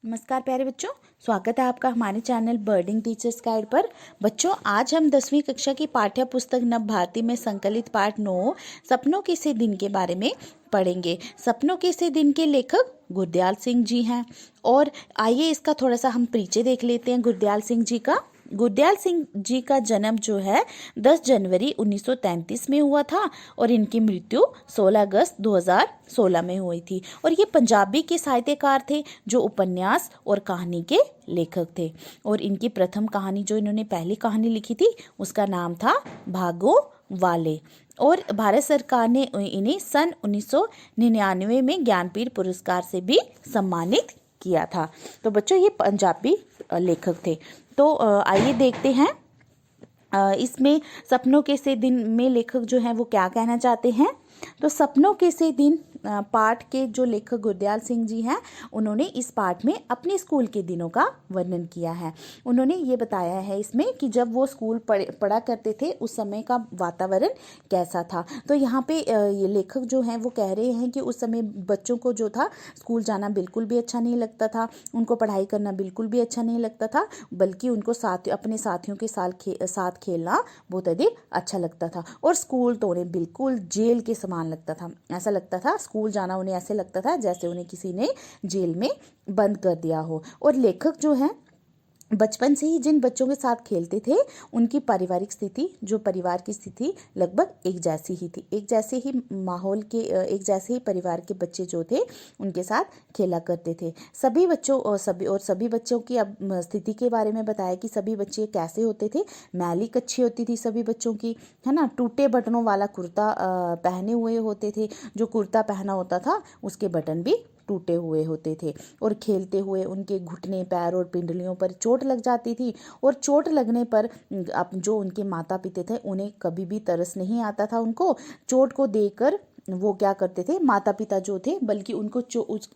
नमस्कार प्यारे बच्चों, स्वागत है आपका हमारे चैनल बर्डिंग टीचर्स गाइड पर। बच्चों, आज हम 10वीं कक्षा की पाठ्य पुस्तक नव भारती में संकलित पाठ 9 सपनों के से दिन के बारे में पढ़ेंगे। सपनों के से दिन के लेखक गुरदयाल सिंह जी हैं। और आइए इसका थोड़ा सा हम परिचय देख लेते हैं गुरदयाल सिंह जी का। गुरदयाल सिंह जी का जन्म जो है 10 जनवरी 1933 में हुआ था और इनकी मृत्यु 16 अगस्त 2016 में हुई थी। और ये पंजाबी के साहित्यकार थे जो उपन्यास और कहानी के लेखक थे। और इनकी प्रथम कहानी जो इन्होंने पहली कहानी लिखी थी उसका नाम था भागों वाले। और भारत सरकार ने इन्हें सन 1999 में ज्ञानपीठ पुरस्कार से भी सम्मानित किया था। तो बच्चों, ये पंजाबी लेखक थे। तो आइए देखते हैं इसमें सपनों के से दिन में लेखक जो हैं वो क्या कहना चाहते हैं। तो सपनों के से दिन पाठ के जो लेखक गुरदयाल सिंह जी हैं, उन्होंने इस पाठ में अपने स्कूल के दिनों का वर्णन किया है। उन्होंने ये बताया है इसमें कि जब वो स्कूल पढ़ा करते थे उस समय का वातावरण कैसा था। तो यहाँ पे ये लेखक जो हैं वो कह रहे हैं कि उस समय बच्चों को जो था स्कूल जाना बिल्कुल भी अच्छा नहीं लगता था, उनको पढ़ाई करना बिल्कुल भी अच्छा नहीं लगता था, बल्कि उनको अपने साथियों के साथ खेलना बहुत अधिक अच्छा लगता था। और स्कूल तो उन्हें बिल्कुल जेल के समान लगता था। ऐसा लगता था स्कूल जाना उन्हें ऐसे लगता था जैसे उन्हें किसी ने जेल में बंद कर दिया हो। और लेखक जो है बचपन से ही जिन बच्चों के साथ खेलते थे उनकी पारिवारिक स्थिति, जो परिवार की स्थिति लगभग एक जैसी ही थी। एक जैसे ही माहौल के एक जैसे ही परिवार के बच्चे जो थे उनके साथ खेला करते थे। सभी बच्चों और सभी बच्चों की अब स्थिति के बारे में बताया कि सभी बच्चे कैसे होते थे। मैली कच्छी होती थी सभी बच्चों की, है ना। टूटे बटनों वाला कुर्ता पहने हुए होते थे। जो कुर्ता पहना होता था उसके बटन भी टूटे हुए होते थे। और खेलते हुए उनके घुटने, पैर और पिंडलियों पर चोट लग जाती थी। और चोट लगने पर जो उनके माता पिता थे उन्हें कभी भी तरस नहीं आता था। उनको चोट को देखकर वो क्या करते थे, माता पिता जो थे, बल्कि उनको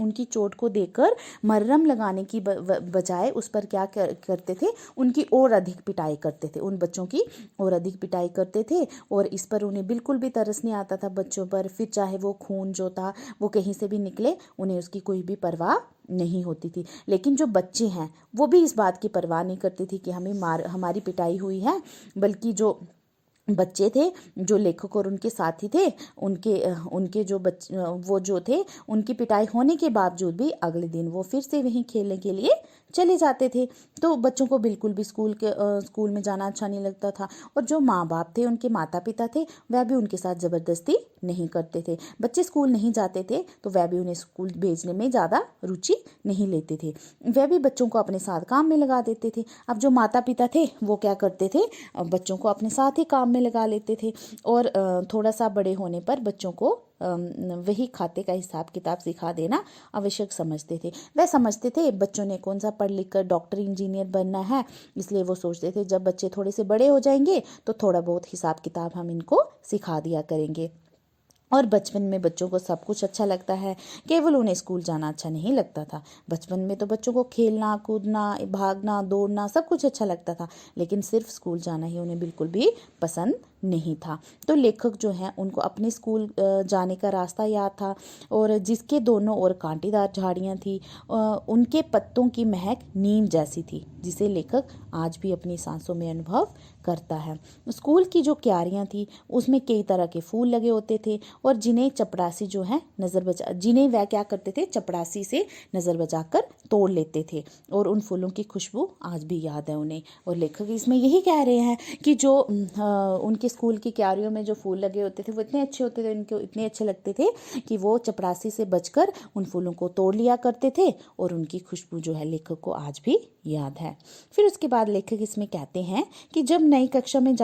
उनकी चोट को देखकर मरहम लगाने की बजाय उस पर क्या करते थे, उनकी और अधिक पिटाई करते थे, उन बच्चों की और अधिक पिटाई करते थे। और इस पर उन्हें बिल्कुल भी तरस नहीं आता था बच्चों पर। फिर चाहे वो खून जो था वो कहीं से भी निकले, उन्हें उसकी कोई भी परवाह नहीं होती थी। लेकिन जो बच्चे हैं वो भी इस बात की परवाह नहीं करते थे कि हमारी पिटाई हुई है, बल्कि जो बच्चे थे, जो लेखक और उनके साथी थे, उनके उनके जो वो जो थे, उनकी पिटाई होने के बावजूद भी अगले दिन वो फिर से वहीं खेलने के लिए चले जाते थे। तो बच्चों को बिल्कुल भी स्कूल में जाना अच्छा नहीं लगता था। और जो माँ बाप थे, उनके माता पिता थे, वह भी उनके साथ ज़बरदस्ती नहीं करते थे। बच्चे स्कूल नहीं जाते थे तो वह भी उन्हें स्कूल भेजने में ज़्यादा रुचि नहीं लेते थे। वह भी बच्चों को अपने साथ काम में लगा देते थे। अब जो माता पिता थे वो क्या करते थे, बच्चों को अपने साथ ही काम में लगा लेते थे। और थोड़ा सा बड़े होने पर बच्चों को वही खाते का हिसाब किताब सिखा देना आवश्यक समझते थे। वह समझते थे बच्चों ने कौन सा पढ़ लिख कर डॉक्टर इंजीनियर बनना है, इसलिए वो सोचते थे जब बच्चे थोड़े से बड़े हो जाएंगे तो थोड़ा बहुत हिसाब किताब हम इनको सिखा दिया करेंगे। और बचपन में बच्चों को सब कुछ अच्छा लगता है, केवल उन्हें स्कूल जाना अच्छा नहीं लगता था। बचपन में तो बच्चों को खेलना, कूदना, भागना, दौड़ना सब कुछ अच्छा लगता था, लेकिन सिर्फ स्कूल जाना ही उन्हें बिल्कुल भी पसंद नहीं था। तो लेखक जो हैं उनको अपने स्कूल जाने का रास्ता याद था, और जिसके दोनों ओर कांटेदार झाड़ियाँ थी, उनके पत्तों की महक नीम जैसी थी, जिसे लेखक आज भी अपनी सांसों में अनुभव करता है। स्कूल की जो क्यारियाँ थी उसमें कई तरह के फूल लगे होते थे, और जिन्हें चपरासी जो है जिन्हें वह क्या करते थे, चपरासी से नज़र बचाकर तोड़ लेते थे। और उन फूलों की खुशबू आज भी याद है उन्हें। और लेखक इसमें यही कह रहे हैं कि जो उनके स्कूल की क्यारियों में जो फूल लगे होते थे वो इतने अच्छे होते थे, उनको इतने अच्छे लगते थे कि वो चपरासी से बचकर उन फूलों को तोड़ लिया करते थे। और उनकी खुशबू जो है लेखक को आज भी याद है। फिर उसके बाद लेखक इसमें कहते हैं कि जब नई कक्षा में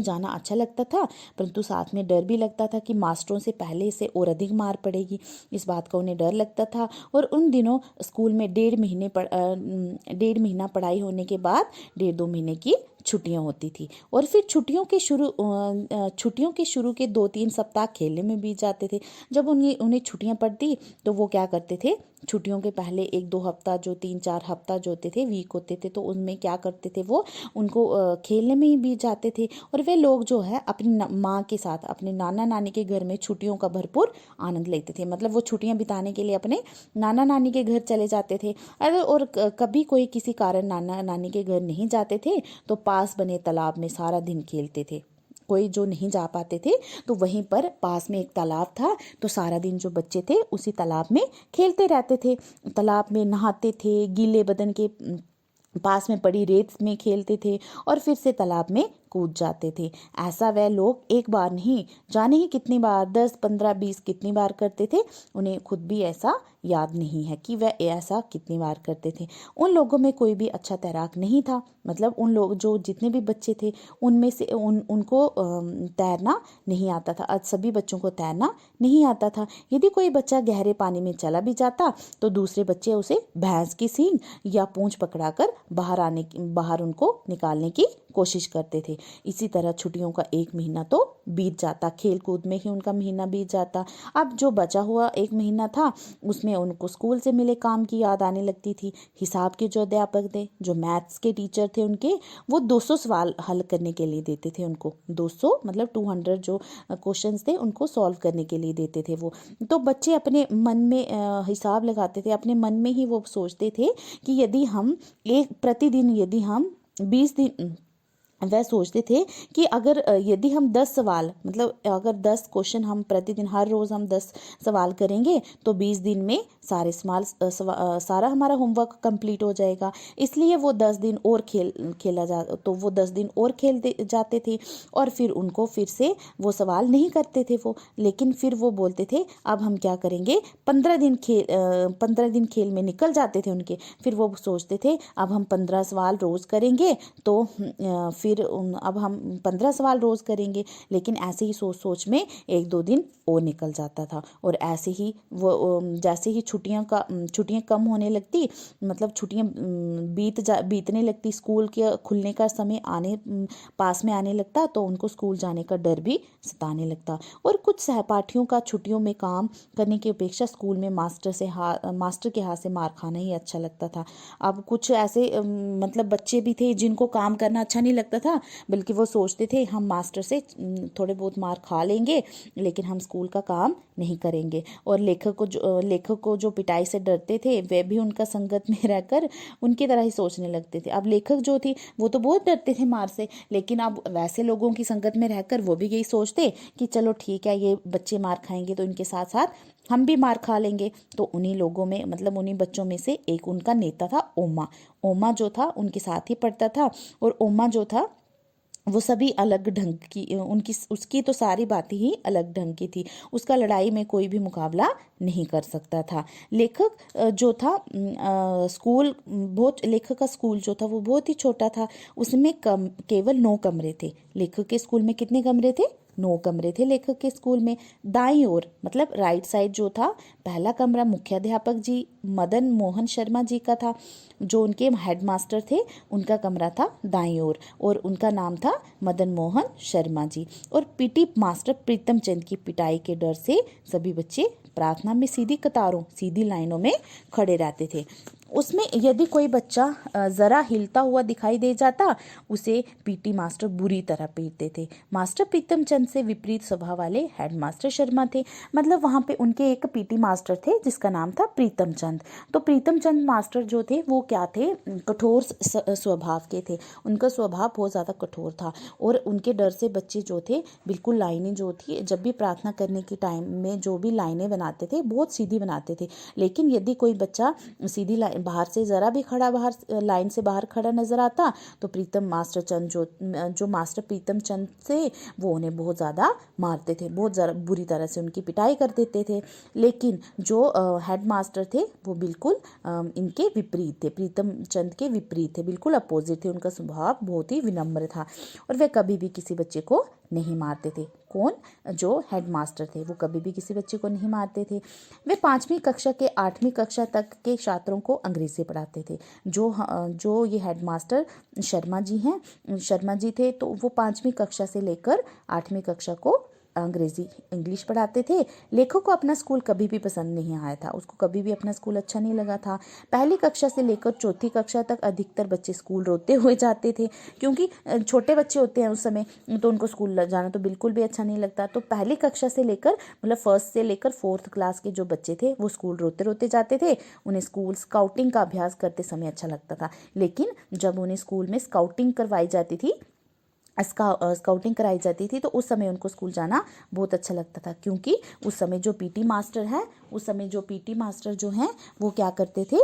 जाना अच्छा लगता था, परंतु साथ में डर भी लगता था कि मास्टरों से पहले से और अधिक मार पड़ेगी। इस बात का उन्हें डर लगता था। और उन दिनों स्कूल में 1.5 महीना पढ़ाई होने के बाद 1.5-2 महीने की छुट्टियां होती थी। और फिर छुट्टियों के शुरू के 2-3 सप्ताह खेलने में बीत जाते थे। जब उन्हें छुट्टियां पड़ती तो वो क्या करते थे, छुट्टियों के पहले 1-2 हफ्ता, जो 3-4 हफ्ता जो होते थे, वीक होते थे, तो उनमें क्या करते थे, वो उनको खेलने में ही बीत जाते थे। और वे लोग जो है अपनी माँ के साथ, अपने नाना नानी के घर में छुट्टियों का भरपूर आनंद लेते थे। मतलब वो छुट्टियां बिताने के लिए अपने नाना नानी के घर चले जाते थे। और कभी कोई किसी कारण नाना नानी के घर नहीं जाते थे तो पास बने तालाब में सारा दिन खेलते थे। कोई जो नहीं जा पाते थे तो वहीं पर पास में एक तालाब था, तो सारा दिन जो बच्चे थे उसी तालाब में खेलते रहते थे। तालाब में नहाते थे, गीले बदन के पास में पड़ी रेत में खेलते थे और फिर से तालाब में कूद जाते थे। ऐसा वह लोग एक बार नहीं, जाने ही कितनी बार, 10, 15, 20 कितनी बार करते थे, उन्हें खुद भी ऐसा याद नहीं है कि वह ऐसा कितनी बार करते थे। उन लोगों में कोई भी अच्छा तैराक नहीं था। मतलब उन लोग जो जितने भी बच्चे थे उनमें से उनको तैरना नहीं आता था। आज सभी बच्चों को तैरना नहीं आता था। यदि कोई बच्चा गहरे पानी में चला भी जाता तो दूसरे बच्चे उसे भैंस की सींग या पूंछ पकड़ाकर बाहर उनको निकालने की कोशिश करते थे। इसी तरह छुट्टियों का 1 महीना तो बीत जाता, खेल कूद में ही उनका महीना बीत जाता। अब जो बचा हुआ 1 महीना था उसमें उनको स्कूल से मिले काम की याद आने लगती थी। हिसाब के जो अध्यापक थे, जो मैथ्स के टीचर थे उनके, वो 200 सवाल हल करने के लिए देते थे उनको। 200 मतलब 200 जो क्वेश्चंस थे उनको सॉल्व करने के लिए देते थे वो। तो बच्चे अपने मन में हिसाब लगाते थे, अपने मन में ही वो सोचते थे कि यदि हम प्रतिदिन यदि हम 20 दिन, वह सोचते थे कि अगर यदि हम 10 सवाल, मतलब अगर 10 क्वेश्चन हम प्रतिदिन हर रोज़ हम 10 सवाल करेंगे तो 20 दिन में सारा हमारा होमवर्क कंप्लीट हो जाएगा। इसलिए वो 10 दिन और तो वो 10 दिन और खेलते जाते थे और फिर उनको फिर से वो सवाल नहीं करते थे वो। लेकिन फिर वो बोलते थे अब हम क्या करेंगे, 15 दिन खेल में निकल जाते थे उनके। फिर वो सोचते थे अब हम 15 सवाल रोज़ करेंगे तो फिर अब हम 15 सवाल रोज़ करेंगे। लेकिन ऐसे ही सोच में 1-2 दिन और निकल जाता था। और ऐसे ही वो जैसे ही छुट्टियां कम होने लगती, मतलब छुट्टियां बीतने लगती, स्कूल के खुलने का समय पास में आने लगता, तो उनको स्कूल जाने का डर भी सताने लगता। और कुछ सहपाठियों का छुट्टियों में काम करने की अपेक्षा स्कूल में मास्टर के हाथ से मार खाना ही अच्छा लगता था। अब कुछ ऐसे मतलब बच्चे भी थे जिनको काम करना अच्छा नहीं लगता था, बल्कि वो सोचते थे हम मास्टर से थोड़े बहुत मार खा लेंगे लेकिन हम स्कूल का काम नहीं करेंगे। और लेखक को जो पिटाई से डरते थे वे भी उनका संगत में रहकर उनकी तरह ही सोचने लगते थे। अब लेखक जो थी वो तो बहुत डरते थे मार से, लेकिन अब वैसे लोगों की संगत में रहकर वो भी यही सोचते कि चलो ठीक है, ये बच्चे मार खाएंगे तो इनके साथ साथ हम भी मार खा लेंगे। तो उन्हीं लोगों में, मतलब उन्हीं बच्चों में से एक उनका नेता था ओमा जो था उनके साथ ही पढ़ता था। और ओमा जो था वो सभी अलग ढंग की, उसकी तो सारी बातें ही अलग ढंग की थी। उसका लड़ाई में कोई भी मुकाबला नहीं कर सकता था। लेखक जो था लेखक का स्कूल जो था वो बहुत ही छोटा था। उसमें केवल 9 कमरे थे। लेखक के स्कूल में कितने कमरे थे? 9 कमरे थे लेखक के स्कूल में। दाईं ओर, मतलब राइट साइड जो था, पहला कमरा मुख्याध्यापक जी मदन मोहन शर्मा जी का था। जो उनके हेडमास्टर थे उनका कमरा था दाईं ओर और उनका नाम था मदन मोहन शर्मा जी। और पीटी मास्टर प्रीतम चंद की पिटाई के डर से सभी बच्चे प्रार्थना में सीधी लाइनों में खड़े रहते थे। उसमें यदि कोई बच्चा ज़रा हिलता हुआ दिखाई दे जाता उसे पीटी मास्टर बुरी तरह पीटते थे। मास्टर प्रीतम चंद से विपरीत स्वभाव वाले हेडमास्टर शर्मा थे। मतलब वहाँ पे उनके एक पीटी मास्टर थे जिसका नाम था प्रीतम चंद। तो प्रीतम चंद मास्टर जो थे वो क्या थे, कठोर स्वभाव के थे। उनका स्वभाव बहुत ज़्यादा कठोर था और उनके डर से बच्चे जो थे बिल्कुल लाइनें जो थी, जब भी प्रार्थना करने के टाइम में जो भी लाइनें बनाते थे बहुत सीधी बनाते थे। लेकिन यदि कोई बच्चा सीधी बाहर से ज़रा भी लाइन से बाहर खड़ा नजर आता तो जो मास्टर प्रीतम चंद थे वो उन्हें बहुत ज़्यादा मारते थे, बहुत ज़्यादा बुरी तरह से उनकी पिटाई कर देते थे। लेकिन जो हेड मास्टर थे वो बिल्कुल इनके विपरीत थे, प्रीतम चंद के विपरीत थे, बिल्कुल अपोजिट थे। उनका स्वभाव बहुत ही विनम्र था और वे कभी भी किसी बच्चे को नहीं मारते थे। कौन? जो हेडमास्टर थे, वो कभी भी किसी बच्चे को नहीं मारते थे। वे 5वीं कक्षा के 8वीं कक्षा तक के छात्रों को अंग्रेजी पढ़ाते थे। जो ये हेडमास्टर शर्मा जी हैं, शर्मा जी थे, तो वो 5वीं कक्षा से लेकर 8वीं कक्षा को अंग्रेजी इंग्लिश पढ़ाते थे। लेखक को अपना स्कूल कभी भी पसंद नहीं आया था, उसको कभी भी अपना स्कूल अच्छा नहीं लगा था। पहली कक्षा से लेकर 4थी कक्षा तक अधिकतर बच्चे स्कूल रोते हुए जाते थे, क्योंकि छोटे बच्चे होते हैं उस समय, तो उनको स्कूल जाना तो बिल्कुल भी अच्छा नहीं लगता। तो पहली कक्षा से लेकर मतलब 1st से लेकर 4th क्लास के जो बच्चे थे वो स्कूल रोते रोते जाते थे। उन्हें स्कूल स्काउटिंग का अभ्यास करते समय अच्छा लगता था। लेकिन जब उन्हें स्कूल में स्काउटिंग करवाई जाती थी, स्काउटिंग कराई जाती थी, तो उस समय उनको स्कूल जाना बहुत अच्छा लगता था, क्योंकि उस समय जो पीटी मास्टर जो हैं वो क्या करते थे,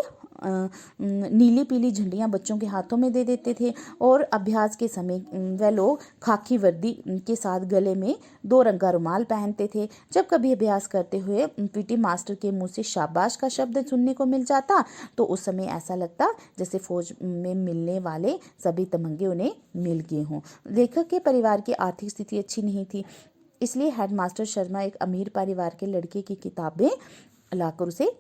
नीली पीली झंडियाँ बच्चों के हाथों में दे देते थे। और अभ्यास के समय वह लोग खाकी वर्दी के साथ गले में 2 रंग का रुमाल पहनते थे। जब कभी अभ्यास करते हुए पीटी मास्टर के मुंह से शाबाश का शब्द सुनने को मिल जाता, तो उस समय ऐसा लगता जैसे फौज में मिलने वाले सभी तमंगे उन्हें मिल गए हों। लेखक के परिवार की आर्थिक स्थिति अच्छी नहीं थी, इसलिए हेडमास्टर शर्मा एक अमीर परिवार के लड़के की किताबें लाकर उसे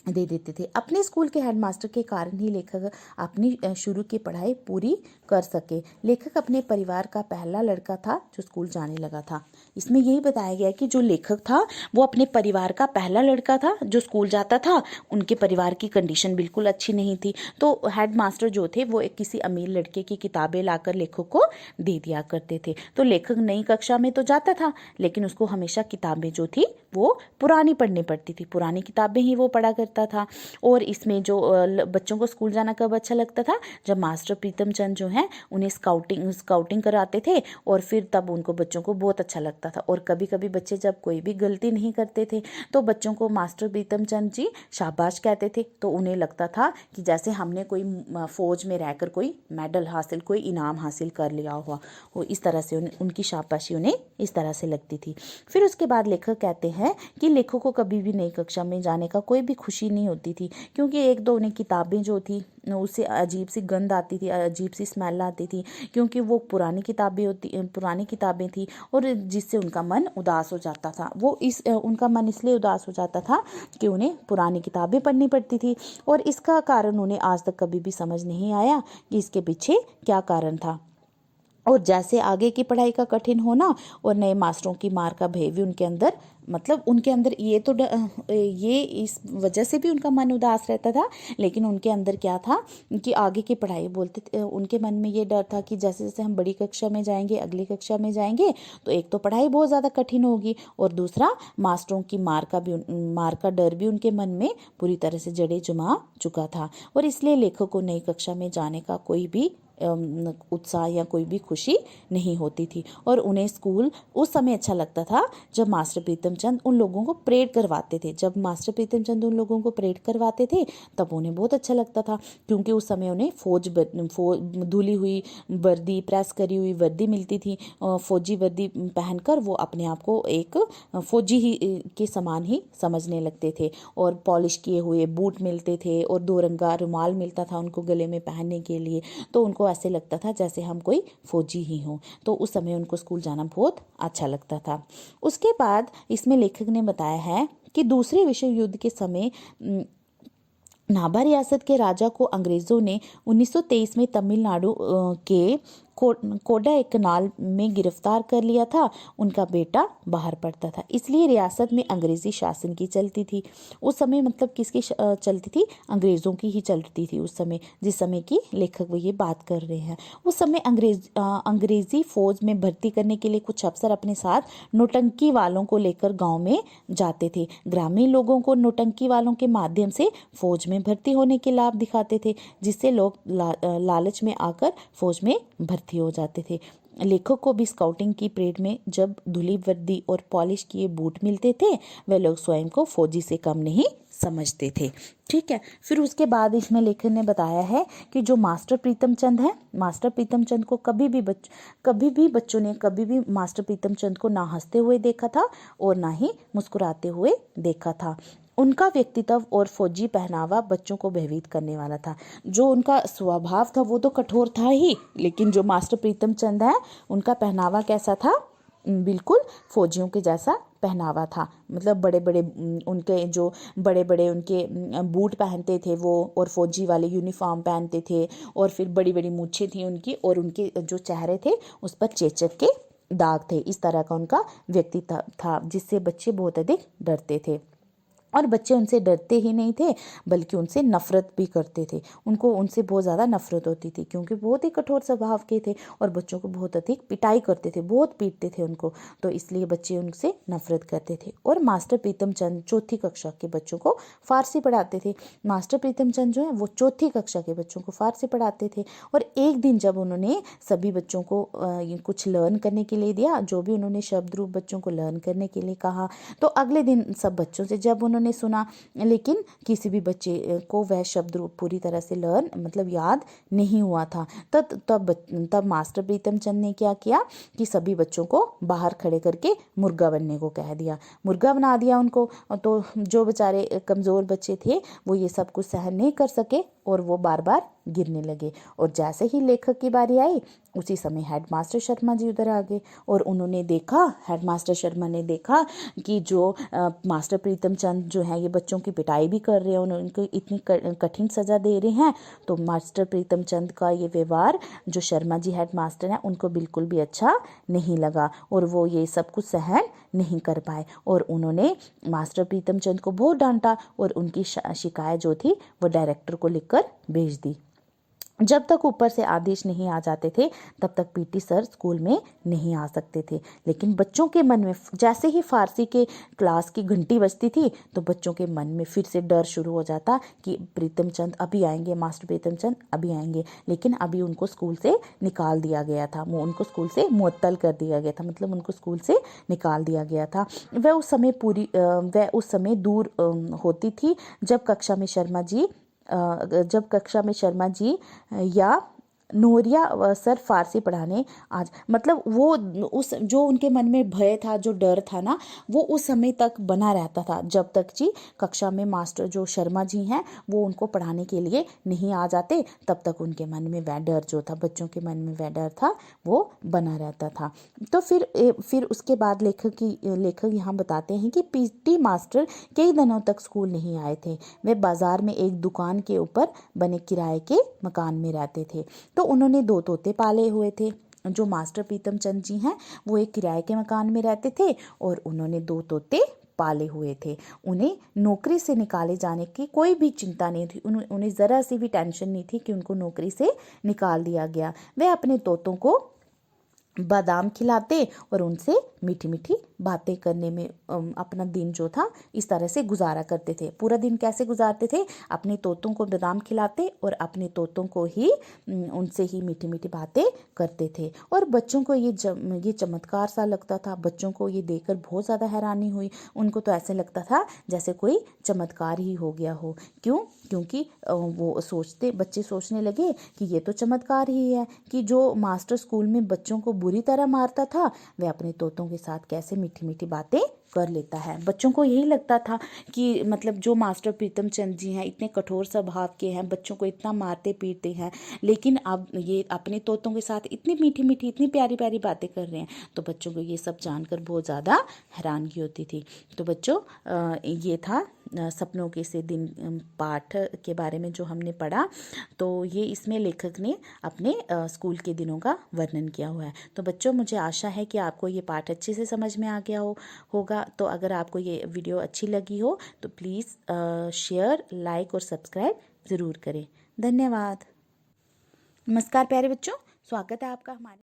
दे देते थे। अपने स्कूल के हेडमास्टर के कारण ही लेखक अपनी शुरू की पढ़ाई पूरी कर सके। लेखक अपने परिवार का पहला लड़का था जो स्कूल जाने लगा था। इसमें यही बताया गया कि जो लेखक था वो अपने परिवार का पहला लड़का था जो स्कूल जाता था। उनके परिवार की कंडीशन बिल्कुल अच्छी नहीं थी, तो हेडमास्टर जो थे वो एक किसी अमीर लड़के की किताबें लाकर लेखक को दे दिया करते थे। तो लेखक नई कक्षा में तो जाता था, लेकिन उसको हमेशा किताबें जो थी वो पुरानी पढ़नी पड़ती थी, पुरानी किताबें ही वो पढ़ा करता था। और इसमें जो बच्चों को स्कूल जाना कब अच्छा लगता था, जब मास्टर प्रीतम चंद जो हैं उन्हें स्काउटिंग कराते थे, और फिर तब उनको बच्चों को बहुत अच्छा लगता था। और कभी कभी बच्चे जब कोई भी गलती नहीं करते थे तो बच्चों को मास्टर प्रीतम चंद जी शाबाश कहते थे, तो उन्हें लगता था कि जैसे हमने कोई फौज में रहकर कोई मेडल हासिल, कोई इनाम हासिल कर लिया हुआ हो। इस तरह से उनकी शाबाशी उन्हें इस तरह से लगती थी। फिर उसके बाद लेखक कहते हैं कि लेखक को कभी भी नई कक्षा में जाने का कोई भी खुशी नहीं होती थी, क्योंकि एक तो उन्हें किताबें जो थी उससे अजीब सी गंध आती थी, अजीब सी स्मेल आती थी, क्योंकि वो पुरानी किताबें थी, और जिससे उनका मन उदास हो जाता था। उनका मन इसलिए उदास हो जाता था कि उन्हें पुरानी किताबें पढ़नी पड़ती थी, और इसका कारण उन्हें आज तक कभी भी समझ नहीं आया कि इसके पीछे क्या कारण था। और जैसे आगे की पढ़ाई का कठिन होना और नए मास्टरों की मार का भय भी उनके अंदर ये इस वजह से भी उनका मन उदास रहता था। लेकिन उनके अंदर क्या था कि आगे की पढ़ाई उनके मन में ये डर था कि जैसे जैसे हम बड़ी कक्षा में जाएंगे, अगली कक्षा में जाएंगे, तो एक तो पढ़ाई बहुत ज़्यादा कठिन होगी, और दूसरा मास्टरों की मार का डर भी उनके मन में पूरी तरह से जड़ें जमा चुका था। और इसलिए लेखक को नई कक्षा में जाने का कोई भी उत्साह या कोई भी खुशी नहीं होती थी। और उन्हें स्कूल उस समय अच्छा लगता था जब मास्टर प्रीतम चंद उन लोगों को परेड करवाते थे। तब उन्हें बहुत अच्छा लगता था, क्योंकि उस समय उन्हें धुली हुई वर्दी, प्रेस करी हुई वर्दी मिलती थी। फौजी वर्दी पहनकर वो अपने आप को एक फौजी ही के समान ही समझने लगते थे। और पॉलिश किए हुए बूट मिलते थे, और 2 रंग का रुमाल मिलता था उनको गले में पहनने के लिए, तो उनको ऐसे लगता था जैसे हम कोई फौजी ही हों। तो उस समय उनको स्कूल जाना बहुत अच्छा लगता था। उसके बाद इसमें लेखक ने बताया है कि दूसरे विश्व युद्ध के समय नाभा रियासत के राजा को अंग्रेज़ों ने 1923 में तमिलनाडु के कोडाईकनाल में गिरफ्तार कर लिया था। उनका बेटा बाहर पढ़ता था, इसलिए रियासत में अंग्रेजी शासन की चलती थी। उस समय मतलब किसकी चलती थी? अंग्रेज़ों की ही चलती थी उस समय, जिस समय की लेखक वो ये बात कर रहे हैं। उस समय अंग्रेजी फौज में भर्ती करने के लिए कुछ अफसर अपने साथ नौटंकी वालों को लेकर गाँव में जाते थे। ग्रामीण लोगों को नौटंकी वालों के माध्यम से फौज में भर्ती होने के लाभ दिखाते थे, जिससे लोग लालच में आकर फौज में भर्ती हो जाते थे। लेखक को भी स्काउटिंग की परेड में जब धुली वर्दी और पॉलिश किए बूट मिलते थे, वे लोग स्वयं को फौजी से कम नहीं समझते थे। ठीक है। फिर उसके बाद इसमें लेखक ने बताया है कि जो मास्टर प्रीतम चंद है, मास्टर प्रीतम चंद को कभी भी बच्चों ने कभी भी मास्टर प्रीतम चंद को ना हंसते हुए देखा था और ना ही मुस्कुराते हुए देखा था। उनका व्यक्तित्व और फौजी पहनावा बच्चों को भयभीत करने वाला था। जो उनका स्वभाव था वो तो कठोर था ही, लेकिन जो मास्टर प्रीतम चंद है उनका पहनावा कैसा था? बिल्कुल फौजियों के जैसा पहनावा था। मतलब बड़े बड़े उनके जो बड़े बड़े उनके बूट पहनते थे वो, और फौजी वाले यूनिफॉर्म पहनते थे, और फिर बड़ी बड़ी मूछें थी उनकी, और उनके जो चेहरे थे उस पर चेचक के दाग थे। इस तरह का उनका व्यक्तित्व था जिससे बच्चे बहुत अधिक डरते थे। और बच्चे उनसे डरते ही नहीं थे बल्कि उनसे नफरत भी करते थे। उनको उनसे बहुत ज़्यादा नफरत होती थी क्योंकि बहुत ही कठोर स्वभाव के थे और बच्चों को बहुत अधिक पिटाई करते थे, बहुत पीटते थे उनको, तो इसलिए बच्चे उनसे नफरत करते थे। और मास्टर प्रीतम चंद चौथी कक्षा के बच्चों को फारसी पढ़ाते थे। मास्टर प्रीतम चंद जो है वो चौथी कक्षा के बच्चों को फारसी पढ़ाते थे। और एक दिन जब उन्होंने सभी बच्चों को कुछ लर्न करने के लिए दिया, जो भी उन्होंने शब्द रूप बच्चों को लर्न करने के लिए कहा, तो अगले दिन सब बच्चों से जब उन्होंने सुना, लेकिन किसी भी बच्चे को वह शब्द रूप पूरी तरह से लर्न मतलब याद नहीं हुआ था। तब मास्टर प्रीतम चंद ने क्या किया कि सभी बच्चों को बाहर खड़े करके मुर्गा बनने को कह दिया, मुर्गा बना दिया उनको। तो जो बेचारे कमज़ोर बच्चे थे वो ये सब कुछ सहन नहीं कर सके और वो बार बार गिरने लगे। और जैसे ही लेखक की बारी आई उसी समय हेडमास्टर शर्मा जी उधर आ गए और उन्होंने देखा, हेडमास्टर शर्मा ने देखा कि जो मास्टर प्रीतम चंद जो है ये बच्चों की पिटाई भी कर रहे हैं, उनको इतनी कठिन सज़ा दे रहे हैं। तो मास्टर प्रीतम चंद का ये व्यवहार जो शर्मा जी हेडमास्टर हैं उनको बिल्कुल भी अच्छा नहीं लगा और वो ये सब कुछ सहन नहीं कर पाए और उन्होंने मास्टर प्रीतम चंद को बहुत डांटा और उनकी शिकायत जो थी वो डायरेक्टर को लिखकर भेज दी। जब तक ऊपर से आदेश नहीं आ जाते थे तब तक पीटी सर स्कूल में नहीं आ सकते थे। लेकिन बच्चों के मन में जैसे ही फारसी के क्लास की घंटी बजती थी तो बच्चों के मन में फिर से डर शुरू हो जाता कि प्रीतम चंद अभी आएंगे, मास्टर प्रीतम चंद अभी आएंगे। लेकिन अभी उनको स्कूल से निकाल दिया गया था, वो उनको स्कूल से मुअत्तल कर दिया गया था, मतलब उनको स्कूल से निकाल दिया गया था। वह उस समय दूर होती थी जब कक्षा में शर्मा जी या नूरिया सर फारसी पढ़ाने आज, मतलब वो उस जो उनके मन में भय था, जो डर था ना, वो उस समय तक बना रहता था जब तक जी कक्षा में मास्टर जो शर्मा जी हैं वो उनको पढ़ाने के लिए नहीं आ जाते, तब तक उनके मन में वह डर जो था, बच्चों के मन में वह डर था वो बना रहता था। तो फिर उसके बाद लेखक यहाँ बताते हैं कि पीटी मास्टर कई दिनों तक स्कूल नहीं आए थे। वे बाजार में एक दुकान के ऊपर बने किराए के मकान में रहते थे। तो उन्होंने 2 तोते पाले हुए थे। जो मास्टर प्रीतम चंद जी हैं वो एक किराए के मकान में रहते थे और उन्होंने 2 तोते पाले हुए थे। उन्हें नौकरी से निकाले जाने की कोई भी चिंता नहीं थी, उन्हें ज़रा सी भी टेंशन नहीं थी कि उनको नौकरी से निकाल दिया गया। वे अपने तोतों को बादाम खिलाते और उनसे मीठी मीठी बातें करने में अपना दिन जो था इस तरह से गुजारा करते थे। पूरा दिन कैसे गुजारते थे? अपने तोतों को बादाम खिलाते और अपने तोतों को ही उनसे ही मीठी मीठी बातें करते थे। और बच्चों को ये चमत्कार सा लगता था, बच्चों को ये देखकर बहुत ज़्यादा हैरानी हुई। उनको तो ऐसे लगता था जैसे कोई चमत्कार ही हो गया हो। क्योंकि बच्चे सोचने लगे कि ये तो चमत्कार ही है कि जो मास्टर स्कूल में बच्चों को बुरी तरह मारता था वह अपने तोतों के साथ कैसे मीठी मीठी बातें कर लेता है। बच्चों को यही लगता था कि मतलब जो मास्टर प्रीतम चंद जी हैं इतने कठोर स्वभाव के हैं, बच्चों को इतना मारते पीटते हैं, लेकिन अब ये अपने तोतों के साथ इतनी मीठी मीठी इतनी प्यारी प्यारी बातें कर रहे हैं। तो बच्चों को ये सब जानकर बहुत ज़्यादा हैरानगी होती थी। तो बच्चों ये था सपनों के से दिन पाठ के बारे में जो हमने पढ़ा। तो ये इसमें लेखक ने अपने स्कूल के दिनों का वर्णन किया हुआ है। तो बच्चों मुझे आशा है कि आपको ये पाठ अच्छे से समझ में आ गया होगा। तो अगर आपको ये वीडियो अच्छी लगी हो तो प्लीज़ शेयर, लाइक और सब्सक्राइब ज़रूर करें। धन्यवाद। नमस्कार प्यारे बच्चों, स्वागत है आपका हमारे